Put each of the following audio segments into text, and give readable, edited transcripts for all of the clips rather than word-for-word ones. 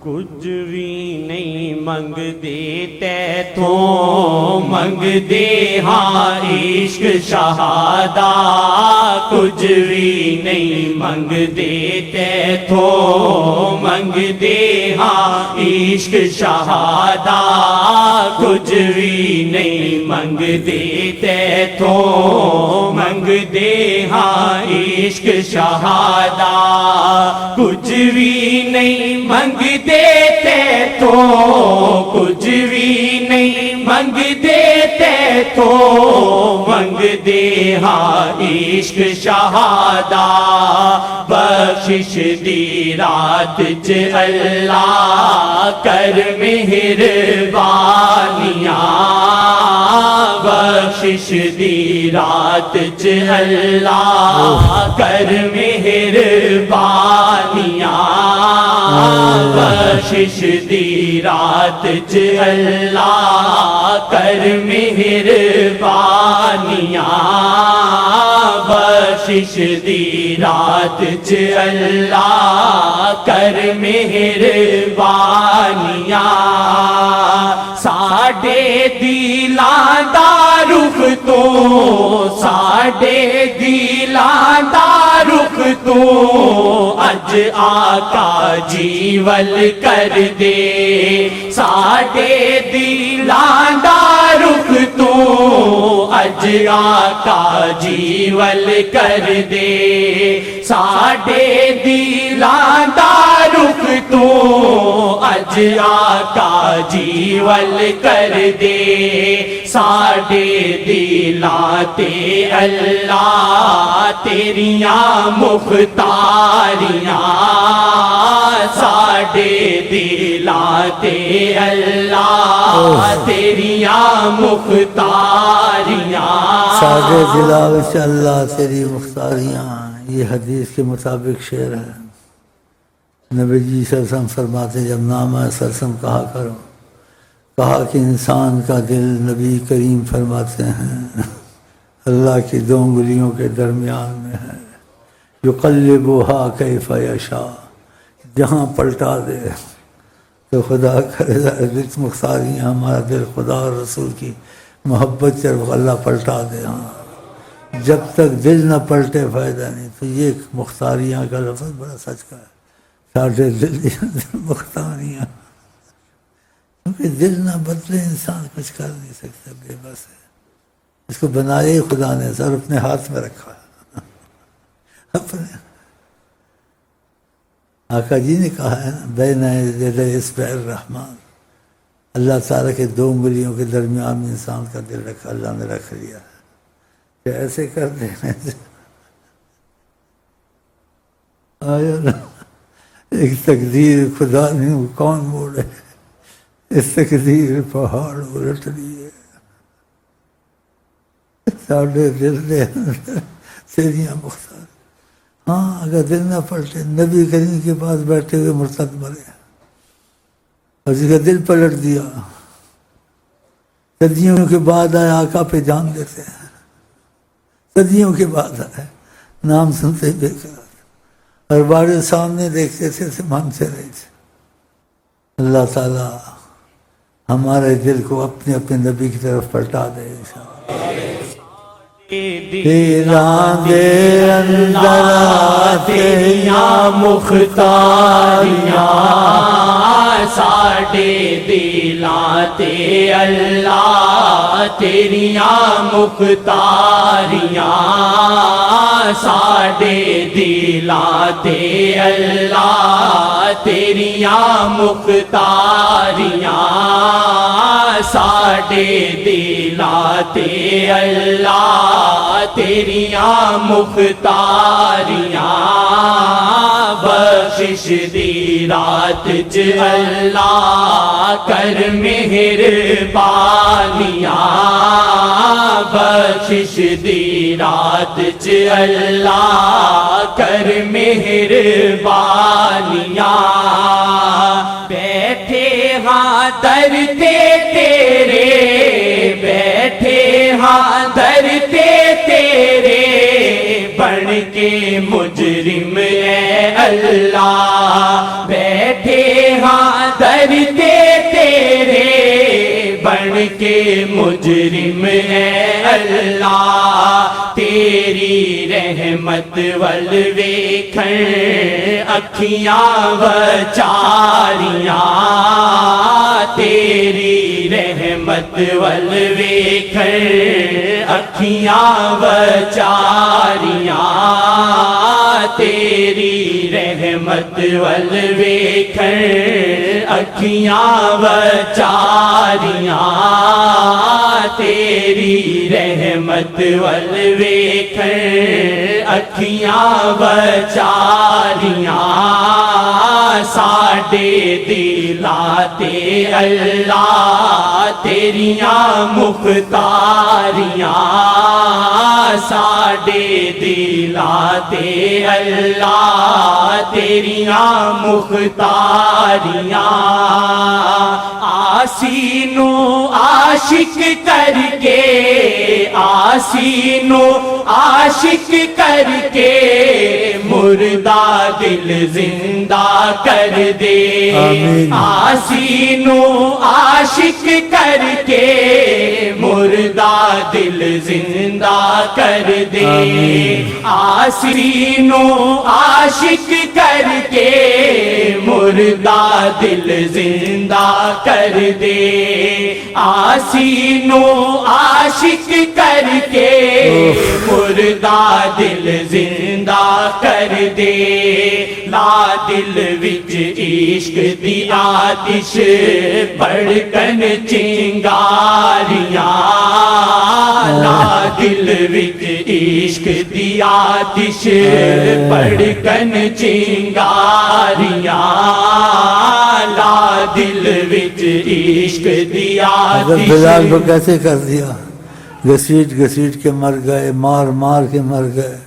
کچھ بھی نہیں منگ دیتے تو منگ دے ہاں عشق شہادہ کچھ بھی نہیں منگ دیتے تو منگ دے ہاں عشق شہادہ کچھ بھی نہیں منگ دیتے تو منگ دے ہاں عشق شہادہ کچھ بھی نہیں منگ دیتے تو کچھ بھی نہیں منگ دیتے تو منگ دے ہاں عشق شہادہ بخشش دی رات چ اللہ کر مہربانیاں بخشش دی رات چ اللہ کر مہربانیاں بخشش دی رات چ اللہ کر مہربانیاں بخشش دی رات چ اللہ کر مہربانیاں ساڈے دلاں دا رخ تو ساڈے دلاں دا رخ تو اج آقا جی ول کر دے ساڈے دلاں دا رخ تو اج آقا جی ول کر دے ساڈے دلاں دا رخ تو اج آقا جی ول کر دے ساڈے دلاں تے اللہ تیریاں مختاریاں ساڈے دلاں تے اللہ تیریاں مختاریاں ساڈے دلاں وچ اللہ تیری مختاریاں یہ حدیث کے مطابق شعر ہے نبی جی صلی اللہ علیہ وسلم فرماتے جب نامہ سرسم کہا کرو کہا کہ انسان کا دل نبی کریم فرماتے ہیں اللہ کی دو انگلیوں کے درمیان میں ہے یقلبها کیف یشاء جہاں پلٹا دے تو خدا کرے مختاریاں ہمارا دل خدا اور رسول کی محبت سے اللہ پلٹا دے ہاں جب تک دل نہ پلٹے فائدہ نہیں تو یہ مختاریاں کا لفظ بڑا سچ کا ہے ساڈے دل مختاریاں کیونکہ دل نہ بدلے انسان کچھ کر نہیں سکتا بے بس ہے اس کو بنایا ہی خدا نے سر اپنے ہاتھ میں رکھا اپنے آقا جی نے کہا ہے نا بین یدی اصبع الرحمن اللہ تعالیٰ کے دو انگلیوں کے درمیان میں انسان کا دل رکھا اللہ نے رکھ لیا ہے کہ ایسے کر دینے سے آیا نا ایک تقدیر خدا نے کون موڑے اس تقدیر پہاڑ الٹ لیے ساڈے دل دے تیریاں مختار ہاں اگر دل نہ پلٹے نبی کریم کے پاس بیٹھے ہوئے مرتد مرے اور جس کا دل پلٹ دیا صدیوں کے بعد آئے آقا پہ جان دیتے ہیں صدیوں کے بعد آئے نام سنتے بے قرار اور بارے سامنے دیکھتے تھے مانتے رہے تھے اللہ تعالیٰ ہمارے دل کو اپنے اپنے نبی کی طرف پلٹا دے دلاں دے اندر تیریاں مختاریاں ساڈے دلاں تے اللہ تیریاں مختاریاں ساڈے دلاں تے اللہ تیریاں مختاریاں ساڈے دلاں تے اللہ تیریاں مختاریاں بخشش دی رات چ اللہ کر مہربانیاں بخشش دی رات چ اللہ کر مہربانیاں بیٹھے ہاں در تے تیرے بیٹھے ہاں در تے تیرے بن کے مجرم اے اللہ بیٹھے ہاں کے مجرم اے اللہ تیری رحمت ول ویکھن اکھیاں وچاریاں تیری رحمت ول ویکھن اکھیاں وچاریاں تیری رحمت ول ویکھن اکھیاں وچاریاں تیری رحمت ول ویکھن اکھیاں وچاریاں ساڈے دلاں تے اللہ تیریاں مختاریاں ساڈے دلاں تے اللہ تیریاں مختاریاں آسینو عاشق کر کے آسینو عاشق کر کے مردہ دل زندہ کر دے آمین۔ آسینو عاشق کر کے مردہ دل زندہ کر دے آسینو عاشق کر کے مردہ دل زندہ کر دے آسینو عاشق کر کے مردہ دل زندہ کر دے لا دل وچ عشق دی آتش بڑکن چنگاریاں لا دل وچ عشق دی آتش بڑکن چنگاریاں لا دل وچ عشق دی آتش بلال کو کیسے کر دیا گھسیٹ گھسیٹ کے مر گئے مار مار کے مر گئے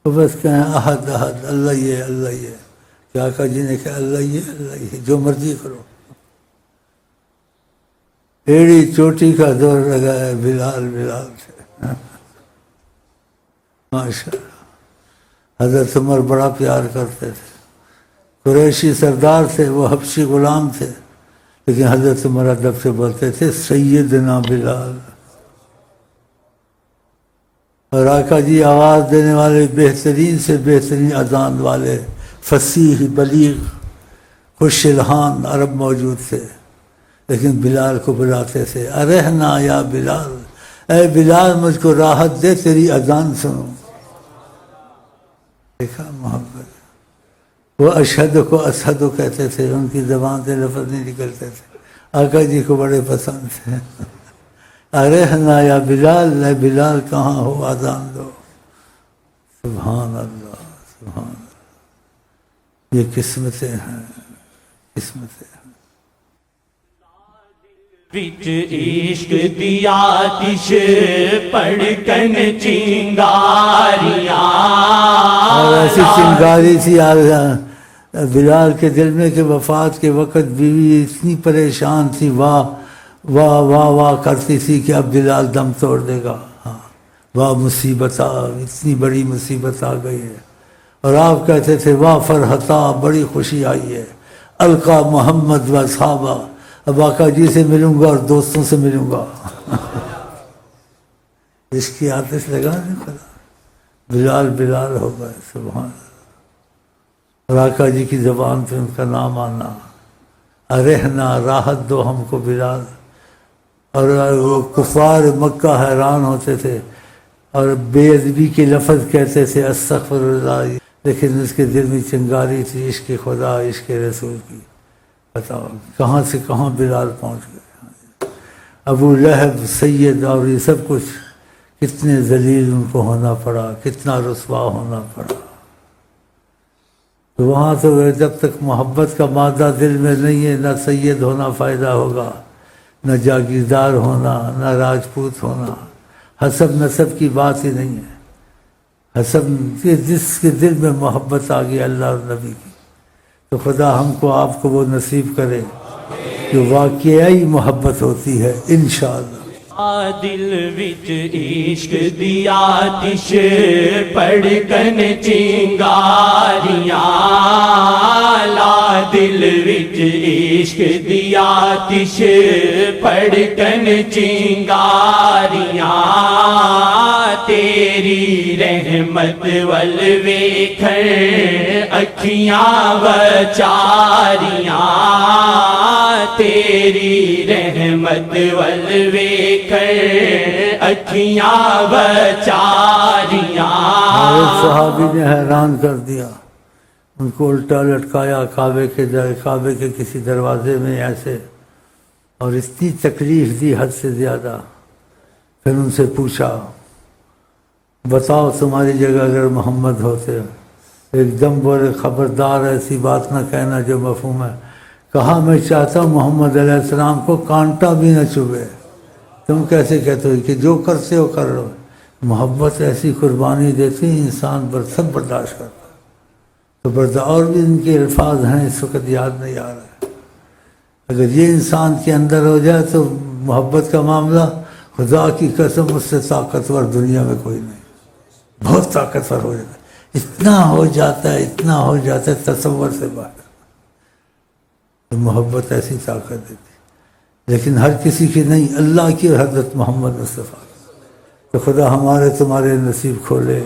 تو بس کہیں احد احد اللہ یہ اللہ یہ کیا آقا جی نے کہا اللہ یہ جو مرضی کرو ایڑی چوٹی کا دور لگایا بلال بلال سے ماشاءاللہ حضرت عمر بڑا پیار کرتے تھے قریشی سردار تھے وہ حبشی غلام تھے لیکن حضرت عمر ادب سے بولتے تھے سیدنا بلال اور آقا جی آواز دینے والے بہترین سے بہترین اذان والے فصیح بلیغ خوش الحان عرب موجود تھے لیکن بلال کو بلاتے تھے ارحنا یا بلال اے بلال مجھ کو راحت دے تیری اذان سنوں دیکھا محبت وہ اشہد کو اسہد کہتے تھے ان کی زبان سے لفظ نہیں نکلتے تھے آقا جی کو بڑے پسند تھے ارحنا یا بلال اے بلال کہاں ہو اذان دو سبحان اللہ سبحان اللہ یہ قسمتیں ہیں قسمتیں ہیں وچ عشق دی آتش پڑکن چنگاریاں اور ایسی چنگاری تھی بلال کے دل میں کہ وفات کے وقت بیوی اتنی پریشان تھی واہ واہ واہ واہ کرتی تھی کہ اب بلال دم توڑ دے گا ہاں واہ مصیبت اتنی بڑی مصیبت آ گئی ہے اور آپ کہتے تھے واہ فرحتا بڑی خوشی آئی ہے القا محمد و صحابہ اب آقا جی سے ملوں گا اور دوستوں سے ملوں گا اس کی آتش لگا نہیں خدا بلال بلال ہو گئے سبحان اللہ اور آقا جی کی زبان پہ ان کا نام آنا ارحنا راحت دو ہم کو بلال اور وہ کفار مکہ حیران ہوتے تھے اور بے ادبی کے لفظ کہتے تھے استغفر اللہ لیکن اس کے دل میں چنگاری تھی عشق خدا عشق رسول کی بتاؤ کہاں سے کہاں بلال پہنچ گئے ابو لہب سید اور یہ سب کچھ کتنے ذلیل ان کو ہونا پڑا کتنا رسوا ہونا پڑا تو وہاں تو جب تک محبت کا مادہ دل میں نہیں ہے نہ سید ہونا فائدہ ہوگا نہ جاگیردار ہونا نہ راجپوت ہونا حسب نسب کی بات ہی نہیں ہے حسب جس کے دل میں محبت آ گئی اللہ اور نبی کی تو خدا ہم کو آپ کو وہ نصیب کرے جو واقعی محبت ہوتی ہے انشاءاللہ دل وچ عشق دی آتش پڑکن چنگاریاں لا دل وچ عشق دی آتش پڑکن چنگاریاں تیری رحمت ول ویکھن اکھیاں وچاریاں تیری رحمت ول ویکھن اکھیاں وچاریاں۔ ایک صحابی نے حیران کر دیا، ان کو الٹا لٹکایا کعبے کے کسی دروازے میں ایسے، اور اتنی تکلیف دی حد سے زیادہ۔ پھر ان سے پوچھا بتاؤ تمہاری جگہ اگر محمد ہوتے؟ ایک دم بولے خبردار ایسی بات نہ کہنا جو مفہوم ہے۔ کہا میں چاہتا ہوں محمد علیہ السلام کو کانٹا بھی نہ چبھے۔ تم کیسے کہتے ہو کہ جو کرتے ہو کر لو؟ محبت ایسی قربانی دیتی انسان سب برداشت کرتا ہے۔ تو اور بھی ان کے الفاظ ہیں اس وقت یاد نہیں آ رہا ہے۔ اگر یہ انسان کے اندر ہو جائے تو محبت کا معاملہ خدا کی قسم اس سے طاقتور دنیا میں کوئی نہیں، بہت طاقتور ہو جاتا ہے، اتنا ہو جاتا ہے تصور سے باہر۔ تو محبت ایسی طاقت دیتی، لیکن ہر کسی کی نہیں، اللہ کی اور حضرت محمد مصطفیٰ۔ تو خدا ہمارے تمہارے نصیب کھولے۔